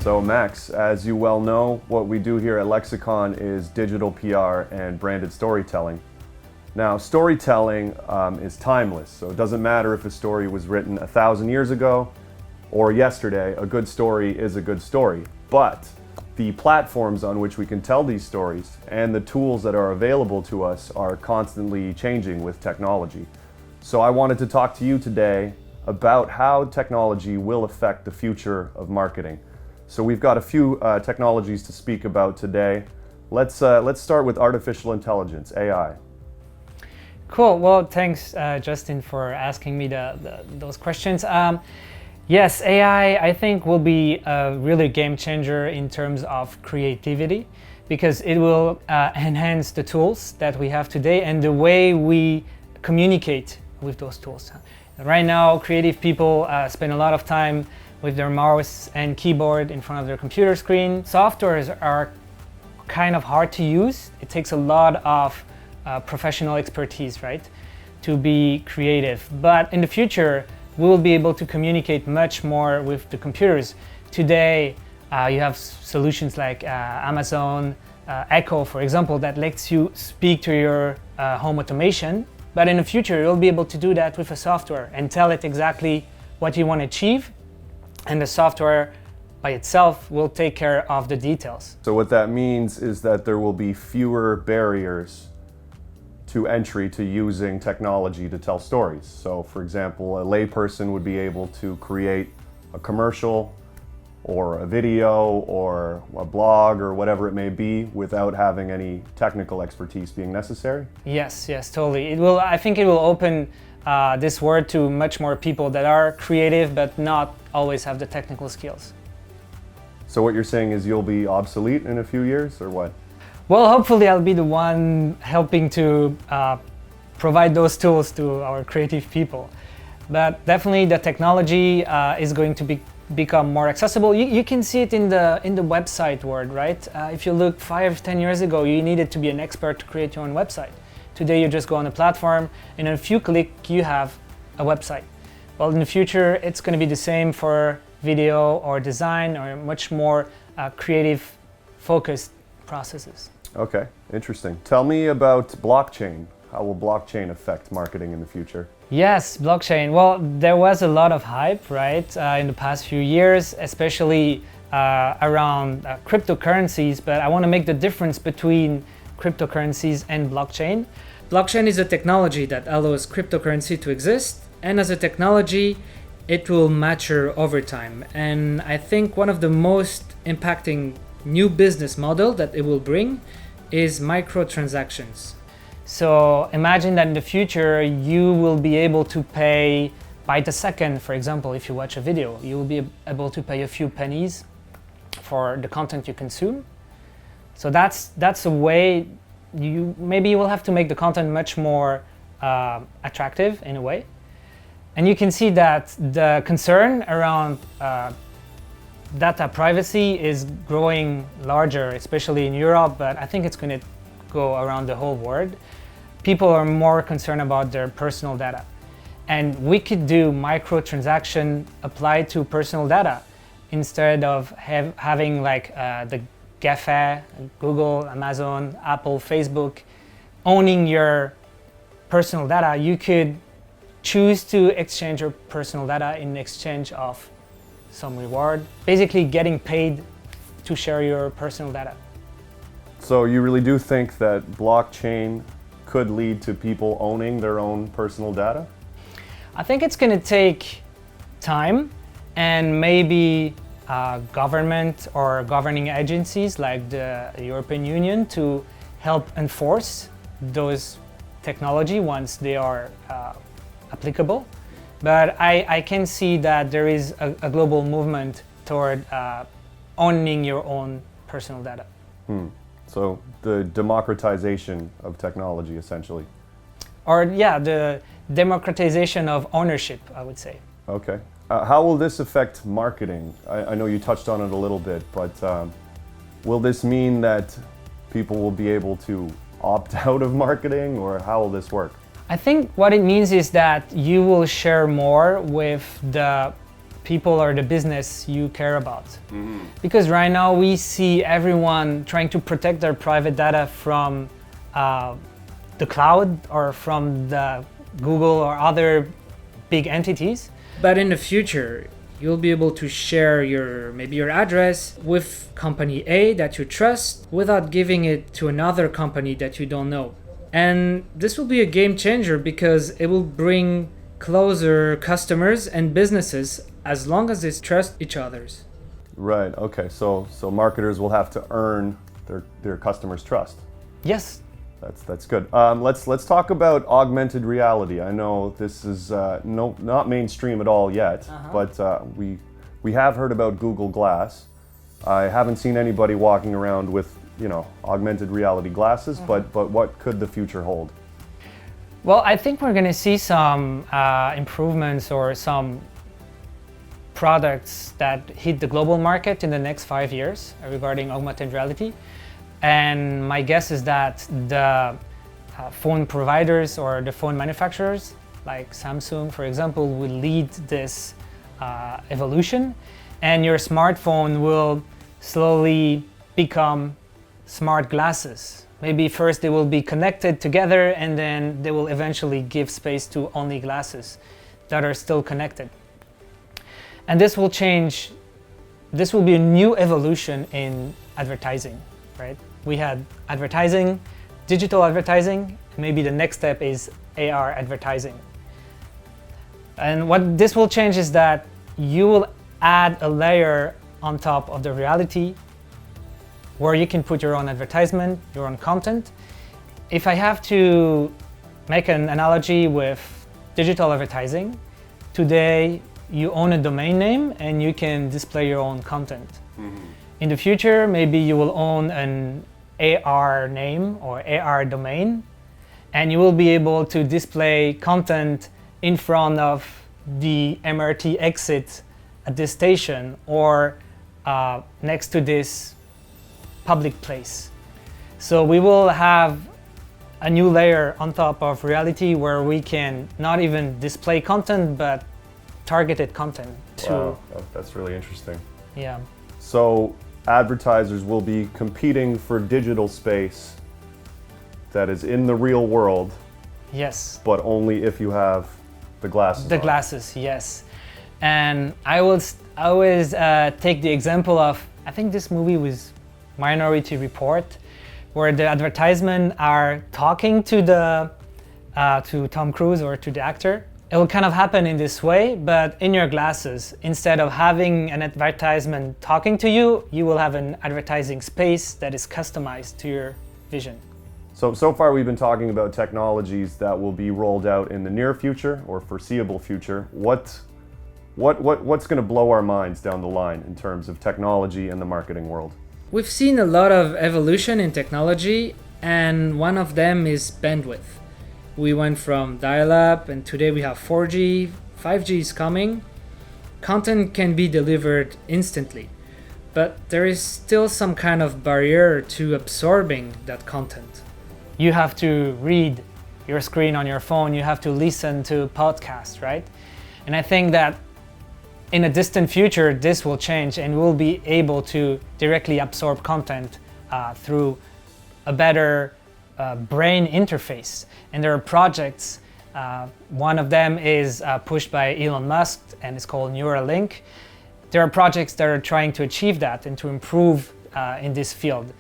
So Max, as you well know, what we do here at Lexicon is digital PR and branded storytelling. Now, storytelling is timeless, so it doesn't matter if a story was written 1,000 years ago or yesterday. A good story is a good story. But the platforms on which we can tell these stories and the tools that are available to us are constantly changing with technology. So I wanted to talk to you today about how technology will affect the future of marketing. So we've got a few technologies to speak about today. Let's start with artificial intelligence, AI. Cool. Well, thanks, Justin, for asking me those questions. Yes, AI, I think, will be a really game changer in terms of creativity, because it will enhance the tools that we have today and the way we communicate with those tools. Right now, creative people spend a lot of time with their mouse and keyboard in front of their computer screen. Softwares are kind of hard to use. It takes a lot of professional expertise, right, to be creative. But in the future, we will be able to communicate much more with the computers. Today, you have solutions like Amazon Echo, for example, that lets you speak to your home automation. But in the future, you'll be able to do that with a software and tell it exactly what you want to achieve. And the software by itself will take care of the details. So what that means is that there will be fewer barriers to entry to using technology to tell stories. So for example, a layperson would be able to create a commercial or a video or a blog or whatever it may be without having any technical expertise being necessary? Yes, totally. I think it will open this world to much more people that are creative but not always have the technical skills. So what you're saying is you'll be obsolete in a few years, or what? Well, hopefully I'll be the one helping to provide those tools to our creative people. But definitely the technology is going to become more accessible. You can see it in the website world, right? If you look 5-10 years ago, you needed to be an expert to create your own website. Today you just go on a platform, and in a few clicks you have a website. Well, in the future it's going to be the same for video or design or much more creative focused processes. Okay, interesting. Tell me about blockchain. How will blockchain affect marketing in the future? Yes, blockchain. Well, there was a lot of hype, right, in the past few years, especially around cryptocurrencies, but I want to make the difference between cryptocurrencies and blockchain. Blockchain is a technology that allows cryptocurrency to exist, and as a technology, it will mature over time. And I think one of the most impacting new business model that it will bring is microtransactions. So imagine that in the future you will be able to pay by the second. For example, if you watch a video, you will be able to pay a few pennies for the content you consume. So that's a way you will have to make the content much more attractive in a way. And you can see that the concern around data privacy is growing larger, especially in Europe, but I think it's going to go around the whole world. People are more concerned about their personal data. And we could do microtransaction applied to personal data instead of having like the GAFA, Google, Amazon, Apple, Facebook, owning your personal data. You could choose to exchange your personal data in exchange of some reward, basically getting paid to share your personal data. So you really do think that blockchain could lead to people owning their own personal data? I think it's going to take time, and maybe government or governing agencies like the European Union to help enforce those technology once they are applicable. But I can see that there is a global movement toward owning your own personal data. So the democratization of technology, essentially. Or the democratization of ownership, I would say. Okay. How will this affect marketing? I know you touched on it a little bit, but will this mean that people will be able to opt out of marketing, or how will this work? I think what it means is that you will share more with the people or the business you care about. Because right now we see everyone trying to protect their private data from the cloud or from the Google or other big entities. But in the future, you'll be able to share maybe your address with company A that you trust without giving it to another company that you don't know. And this will be a game changer because it will bring closer customers and businesses as long as they trust each other's. Right. Okay. So marketers will have to earn their customers' trust. Yes. That's good. Let's talk about augmented reality. I know this is not mainstream at all yet, but we have heard about Google Glass. I haven't seen anybody walking around with augmented reality glasses, but what could the future hold? Well, I think we're going to see some improvements or some products that hit the global market in the next 5 years regarding augmented reality. And my guess is that the phone providers or the phone manufacturers, like Samsung, for example, will lead this evolution. And your smartphone will slowly become smart glasses. Maybe first they will be connected together and then they will eventually give space to only glasses that are still connected. And this will change, this will be a new evolution in advertising, right? We had advertising, digital advertising, maybe the next step is AR advertising. And what this will change is that you will add a layer on top of the reality where you can put your own advertisement, your own content. If I have to make an analogy with digital advertising, today you own a domain name and you can display your own content. In the future, maybe you will own an AR name or AR domain, and you will be able to display content in front of the MRT exit at this station or next to this public place. So we will have a new layer on top of reality where we can not even display content, but targeted content. Wow, that's really interesting. Yeah. So advertisers will be competing for digital space that is in the real world. Yes. But only if you have the glasses The on. glasses, yes. And I always take the example of, I think this movie was Minority Report, where the advertisement are talking to to Tom Cruise or to the actor. It will kind of happen in this way, but in your glasses. Instead of having an advertisement talking to you, you will have an advertising space that is customized to your vision. So far we've been talking about technologies that will be rolled out in the near future or foreseeable future. What's going to blow our minds down the line in terms of technology in the marketing world? We've seen a lot of evolution in technology, and one of them is bandwidth. We went from dial-up and today we have 4G, 5G is coming. Content can be delivered instantly, but there is still some kind of barrier to absorbing that content. You have to read your screen on your phone, you have to listen to podcasts, right? And I think that in a distant future, this will change and we'll be able to directly absorb content through a better brain interface. And there are projects, one of them is pushed by Elon Musk and it's called Neuralink. There are projects that are trying to achieve that and to improve in this field.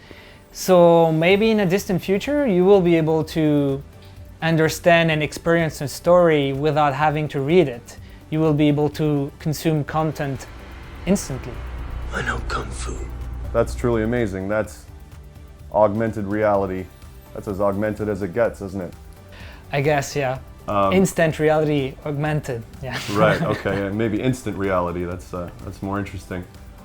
So maybe in a distant future, you will be able to understand and experience a story without having to read it. You will be able to consume content instantly. I know Kung Fu. That's truly amazing. That's augmented reality. That's as augmented as it gets, isn't it? I guess, yeah. Instant reality augmented, yeah. Right, okay, and maybe instant reality. That's more interesting.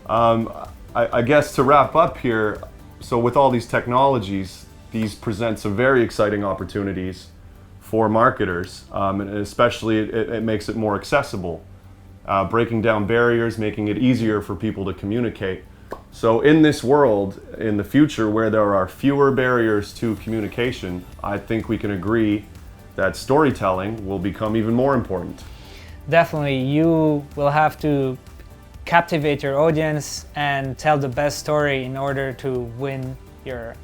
I guess to wrap up here, so with all these technologies, these present some very exciting opportunities for marketers, and especially it makes it more accessible, breaking down barriers, making it easier for people to communicate. So in this world, in the future, where there are fewer barriers to communication, I think we can agree that storytelling will become even more important. definitely you will have to captivate your audience and tell the best story in order to win your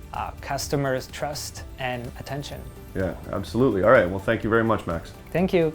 customers' trust and attention. Yeah, absolutely. All right, well, thank you very much, Max. Thank you.